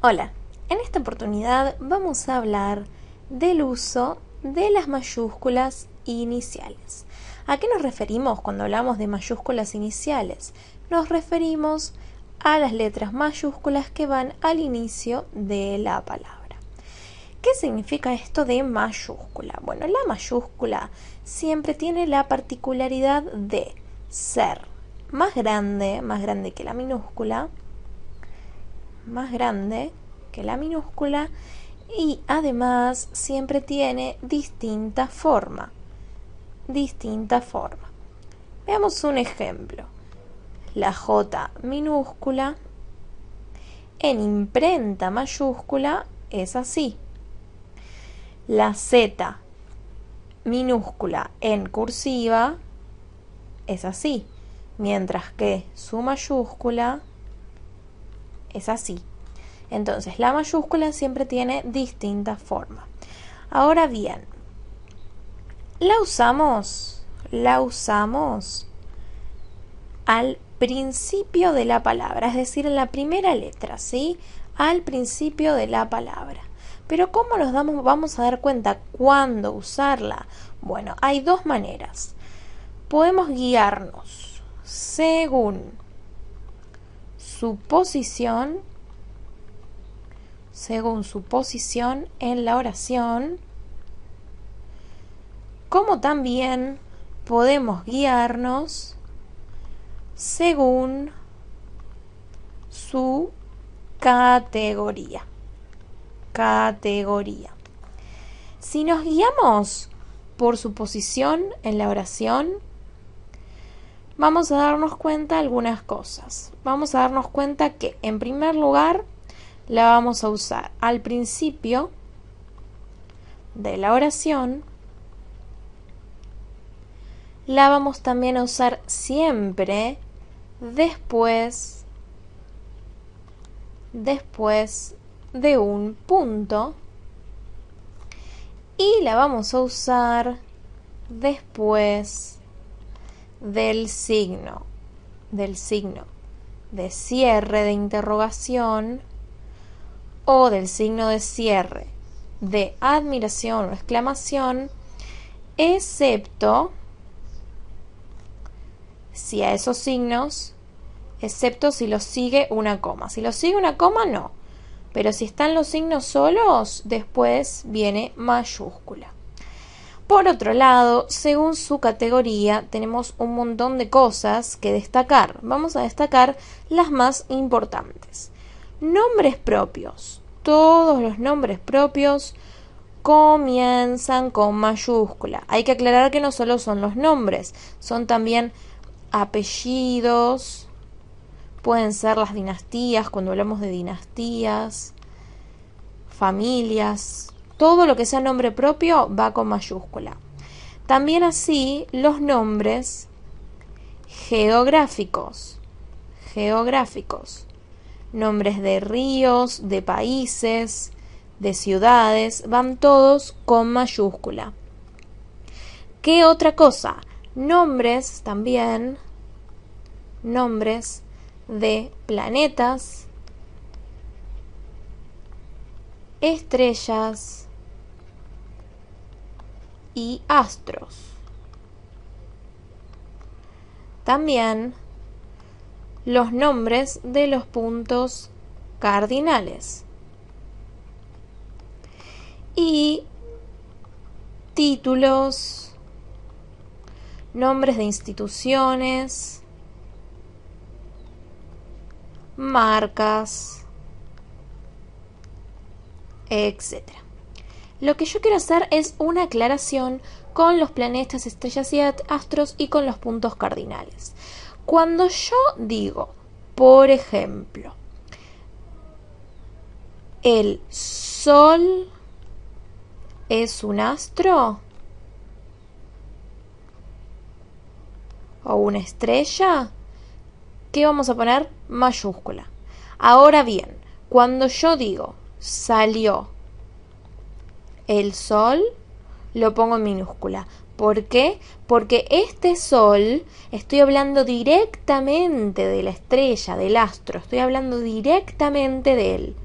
Hola, en esta oportunidad vamos a hablar del uso de las mayúsculas iniciales. ¿A qué nos referimos cuando hablamos de mayúsculas iniciales? Nos referimos a las letras mayúsculas que van al inicio de la palabra. ¿Qué significa esto de mayúscula? Bueno, la mayúscula siempre tiene la particularidad de ser más grande que la minúscula, y además siempre tiene distinta forma. Veamos un ejemplo. La J minúscula en imprenta mayúscula es así. La Z minúscula en cursiva es así, mientras que su mayúscula es así. Entonces, la mayúscula siempre tiene distinta forma. Ahora bien, la usamos al principio de la palabra, es decir, en la primera letra, ¿sí? Al principio de la palabra. Pero ¿cómo vamos a dar cuenta cuándo usarla? Bueno, hay dos maneras. Podemos guiarnos según su posición en la oración, como también podemos guiarnos según su categoría. Si nos guiamos por su posición en la oración, vamos a darnos cuenta de algunas cosas. Vamos a darnos cuenta que, en primer lugar, la vamos a usar al principio de la oración. La vamos también a usar siempre después de un punto, y la vamos a usar después del signo de cierre de interrogación o del signo de cierre de admiración o exclamación, excepto si a esos signos, excepto si los sigue una coma. Si los sigue una coma, no. Pero si están los signos solos, después viene mayúscula. Por otro lado, según su categoría, tenemos un montón de cosas que destacar. Vamos a destacar las más importantes. Nombres propios. Todos los nombres propios comienzan con mayúscula. Hay que aclarar que no solo son los nombres, son también apellidos. Pueden ser las dinastías, cuando hablamos de dinastías, familias. Todo lo que sea nombre propio va con mayúscula. También así los nombres geográficos. Nombres de ríos, de países, de ciudades, van todos con mayúscula. ¿Qué otra cosa? Nombres también, nombres de planetas, estrellas y astros. También los nombres de los puntos cardinales y títulos, nombres de instituciones, marcas, etc. Lo que yo quiero hacer es una aclaración con los planetas, estrellas y astros y con los puntos cardinales. Cuando yo digo, por ejemplo, el Sol es un astro o una estrella, ¿qué vamos a poner? Mayúscula. Ahora bien, cuando yo digo salió el sol, lo pongo en minúscula. ¿Por qué? Porque este sol, estoy hablando directamente de la estrella, del astro, estoy hablando directamente de él.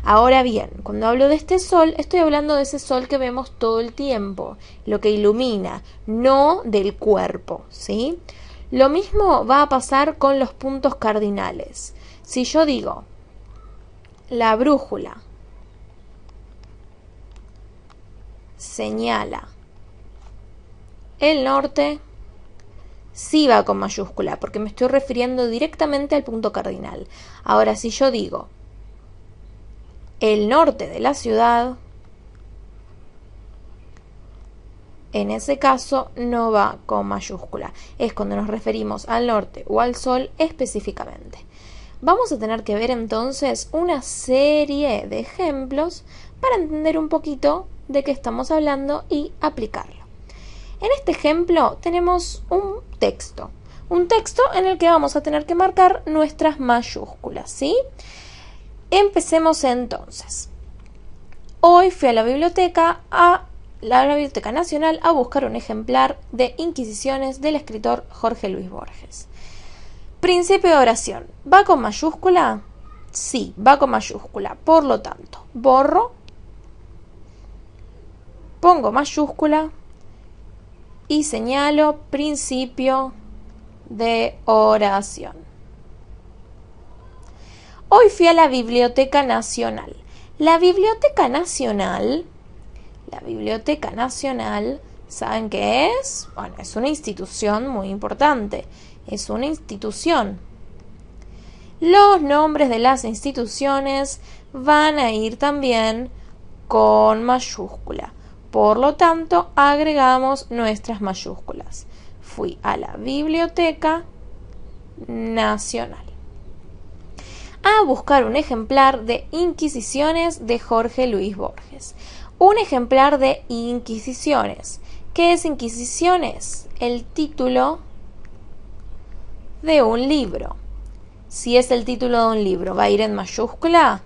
Ahora bien, cuando hablo de este sol, estoy hablando de ese sol que vemos todo el tiempo, lo que ilumina, no del cuerpo, ¿sí? Lo mismo va a pasar con los puntos cardinales. Si yo digo, la brújula señala el norte, sí va con mayúscula, porque me estoy refiriendo directamente al punto cardinal. Ahora, si yo digo, el norte de la ciudad, en ese caso no va con mayúscula. Es cuando nos referimos al norte o al sol específicamente. Vamos a tener que ver entonces una serie de ejemplos para entender un poquito de qué estamos hablando y aplicarlo. En este ejemplo tenemos un texto en el que vamos a tener que marcar nuestras mayúsculas, ¿sí? Empecemos entonces. Hoy fui a la Biblioteca Nacional a buscar un ejemplar de Inquisiciones del escritor Jorge Luis Borges. Principio de oración. ¿Va con mayúscula? Sí, va con mayúscula. Por lo tanto, borro, pongo mayúscula y señalo principio de oración. Hoy fui a la Biblioteca Nacional. La Biblioteca Nacional, ¿saben qué es? Bueno, es una institución muy importante. Es una institución. Los nombres de las instituciones van a ir también con mayúscula. Por lo tanto, agregamos nuestras mayúsculas. Fui a la Biblioteca Nacional a buscar un ejemplar de Inquisiciones de Jorge Luis Borges. Un ejemplar de Inquisiciones. ¿Qué es Inquisiciones? El título de un libro. Si es el título de un libro, ¿va a ir en mayúscula?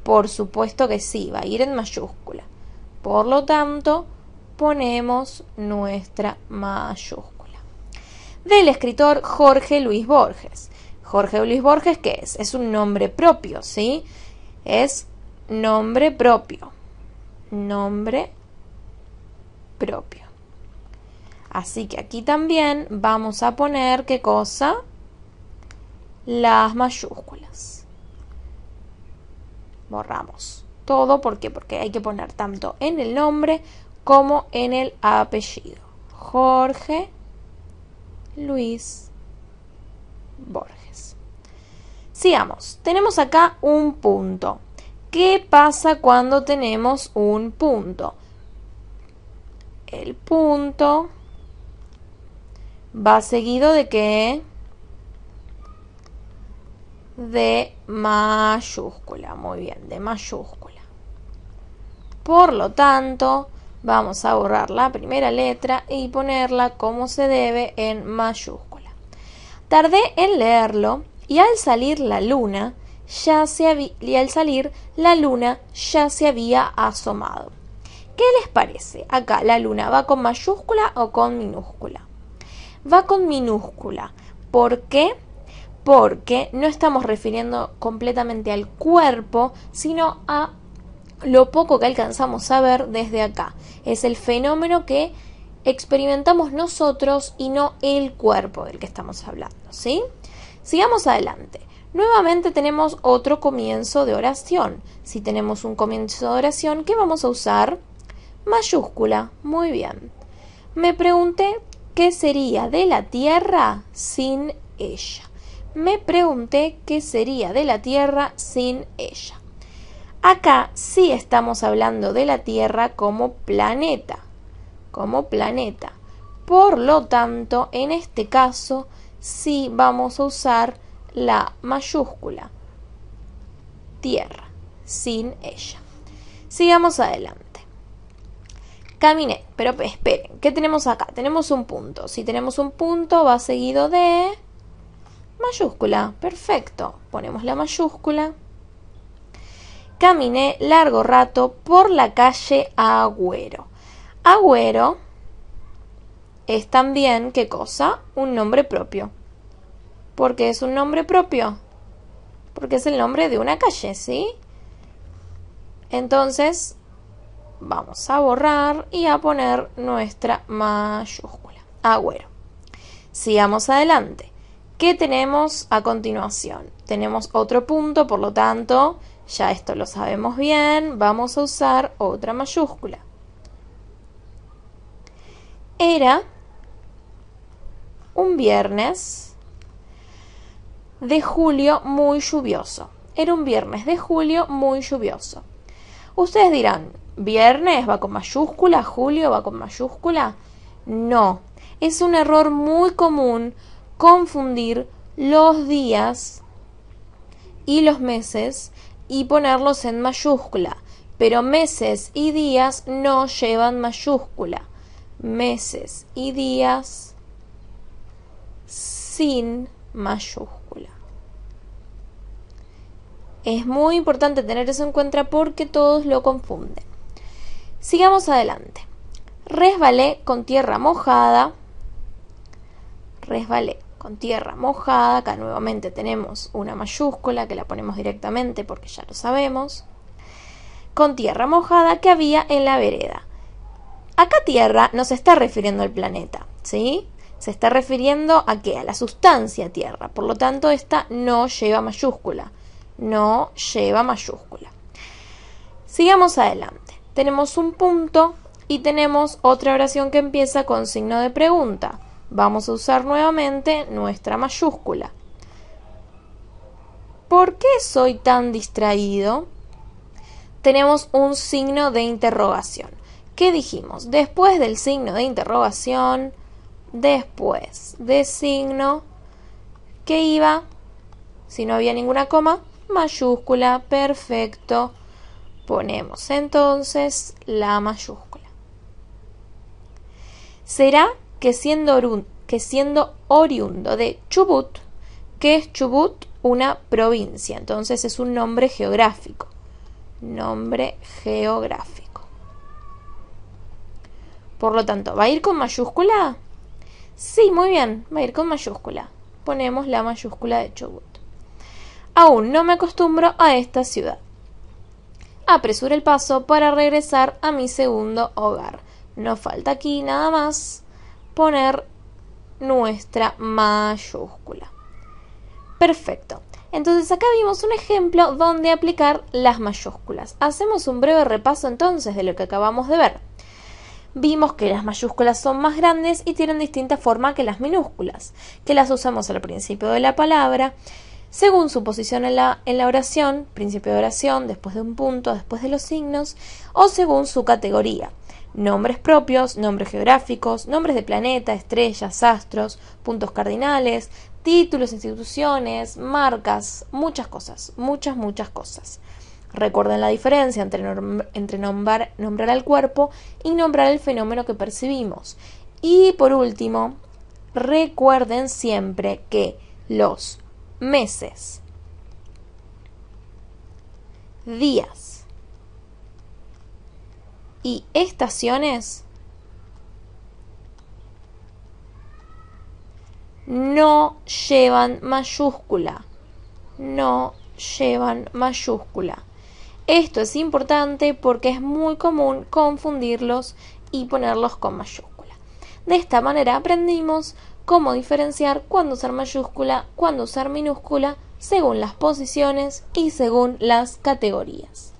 Por supuesto que sí, va a ir en mayúscula. Por lo tanto, ponemos nuestra mayúscula. Del escritor Jorge Luis Borges. Jorge Luis Borges, ¿qué es? Es un nombre propio, ¿sí? Es nombre propio. Nombre propio. Así que aquí también vamos a poner, ¿qué cosa? Las mayúsculas. Borramos todo, ¿por qué? Porque hay que poner tanto en el nombre como en el apellido. Jorge Luis Borges. Sigamos. Tenemos acá un punto. ¿Qué pasa cuando tenemos un punto? El punto va seguido de ¿qué? De mayúscula. Muy bien, de mayúscula. Por lo tanto, vamos a borrar la primera letra y ponerla como se debe en mayúscula. Tardé en leerlo y al salir la luna ya se había asomado. ¿Qué les parece? Acá la luna, ¿va con mayúscula o con minúscula? Va con minúscula. ¿Por qué? Porque no estamos refiriendo completamente al cuerpo, sino a lo poco que alcanzamos a ver desde acá. Es el fenómeno que experimentamos nosotros y no el cuerpo del que estamos hablando, ¿sí? Sigamos adelante. Nuevamente tenemos otro comienzo de oración. Si tenemos un comienzo de oración, ¿qué vamos a usar? Mayúscula. Muy bien. Me pregunté qué sería de la tierra sin ella. Me pregunté qué sería de la tierra sin ella. Acá sí estamos hablando de la Tierra como planeta. Por lo tanto, en este caso, sí vamos a usar la mayúscula. Tierra, sin ella. Sigamos adelante. Caminé, pero esperen, ¿qué tenemos acá? Tenemos un punto. Si tenemos un punto, va seguido de mayúscula. Perfecto. Ponemos la mayúscula. Caminé largo rato por la calle Agüero. Agüero es también, ¿qué cosa? Un nombre propio. ¿Por qué es un nombre propio? Porque es el nombre de una calle, ¿sí? Entonces vamos a borrar y a poner nuestra mayúscula. Agüero. Sigamos adelante. ¿Qué tenemos a continuación? Tenemos otro punto, por lo tanto, ya esto lo sabemos bien, vamos a usar otra mayúscula. Era un viernes de julio muy lluvioso. Era un viernes de julio muy lluvioso. Ustedes dirán, ¿viernes va con mayúscula? ¿Julio va con mayúscula? No, es un error muy común confundir los días y los meses y ponerlos en mayúscula, pero meses y días no llevan mayúscula. Meses y días sin mayúscula. Es muy importante tener eso en cuenta porque todos lo confunden. Sigamos adelante. Resbalé con tierra mojada. Resbalé con tierra mojada. Acá nuevamente tenemos una mayúscula que la ponemos directamente porque ya lo sabemos. Con tierra mojada que había en la vereda. Acá tierra no se está refiriendo al planeta, ¿sí? Se está refiriendo a ¿qué? A la sustancia tierra. Por lo tanto, esta no lleva mayúscula. No lleva mayúscula. Sigamos adelante. Tenemos un punto y tenemos otra oración que empieza con signo de pregunta. Vamos a usar nuevamente nuestra mayúscula. ¿Por qué soy tan distraído? Tenemos un signo de interrogación. ¿Qué dijimos? Después del signo de interrogación, después de signo, ¿qué iba? Si no había ninguna coma, mayúscula, perfecto. Ponemos entonces la mayúscula. ¿Será que siendo oriundo de Chubut, que es Chubut una provincia? Entonces es un nombre geográfico. Nombre geográfico. Por lo tanto, ¿va a ir con mayúscula? Sí, muy bien, va a ir con mayúscula. Ponemos la mayúscula de Chubut. Aún no me acostumbro a esta ciudad. Apresuro el paso para regresar a mi segundo hogar. Nos falta aquí nada más poner nuestra mayúscula. Perfecto. Entonces acá vimos un ejemplo donde aplicar las mayúsculas. Hacemos un breve repaso entonces de lo que acabamos de ver. Vimos que las mayúsculas son más grandes y tienen distinta forma que las minúsculas, que las usamos al principio de la palabra, según su posición en la oración, principio de oración, después de un punto, después de los signos, o según su categoría. Nombres propios, nombres geográficos, nombres de planeta, estrellas, astros, puntos cardinales, títulos, instituciones, marcas, muchas cosas, muchas cosas. Recuerden la diferencia entre nombrar al cuerpo y nombrar el fenómeno que percibimos. Y por último, recuerden siempre que los meses, días y estaciones no llevan mayúscula. No llevan mayúscula. Esto es importante porque es muy común confundirlos y ponerlos con mayúscula. De esta manera aprendimos cómo diferenciar cuándo usar mayúscula, cuándo usar minúscula, según las posiciones y según las categorías.